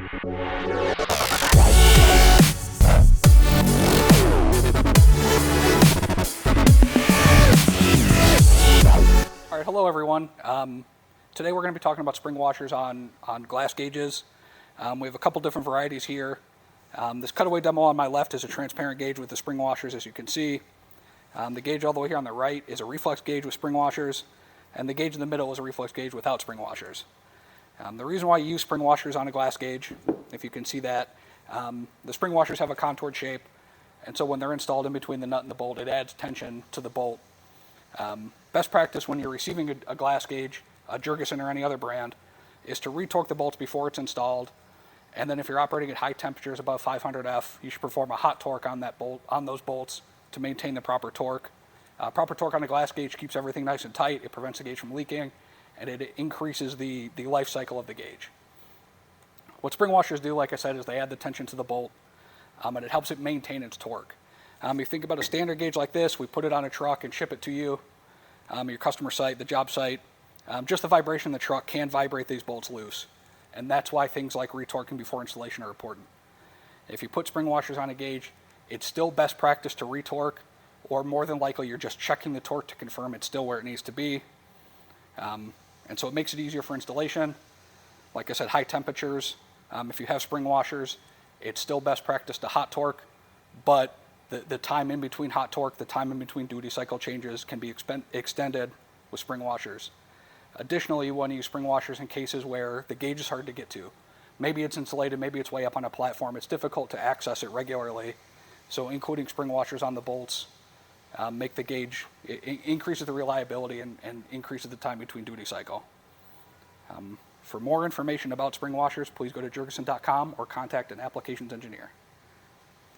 All right, hello everyone. Today we're going to be talking about spring washers on glass gauges. We have a couple different varieties here. This cutaway demo on my left is a transparent gauge with the spring washers, as you can see. The gauge all the way here on the right is a reflex gauge with spring washers, and the gauge in the middle is a reflex gauge without spring washers. The reason why you use spring washers on a glass gauge, if you can see that, the spring washers have a contoured shape, and so when they're installed in between the nut and the bolt, it adds tension to the bolt. Best practice when you're receiving a glass gauge, a Jerguson or any other brand, is to retorque the bolts before it's installed, and then if you're operating at high temperatures above 500 F, you should perform a hot torque on that bolt, on those bolts, to maintain the proper torque. Proper torque on a glass gauge keeps everything nice and tight, it prevents the gauge from leaking, and it increases the life cycle of the gauge. What spring washers do, like I said, is they add the tension to the bolt, and it helps it maintain its torque. You think about a standard gauge like this, we put it on a truck and ship it to you, your customer site, the job site. Just the vibration in the truck can vibrate these bolts loose, and that's why things like retorquing before installation are important. If you put spring washers on a gauge, it's still best practice to retorque, or more than likely you're just checking the torque to confirm it's still where it needs to be. And so it makes it easier for installation. Like I said, high temperatures, if you have spring washers, it's still best practice to hot torque, but the time in between hot torque, the time in between duty cycle changes can be extended with spring washers. Additionally, you want to use spring washers in cases where the gauge is hard to get to. Maybe it's insulated, maybe it's way up on a platform. It's difficult to access it regularly. So including spring washers on the bolts make the gauge, it increases the reliability and increases the time between duty cycle. For more information about spring washers, please go to jerguson.com or contact an applications engineer.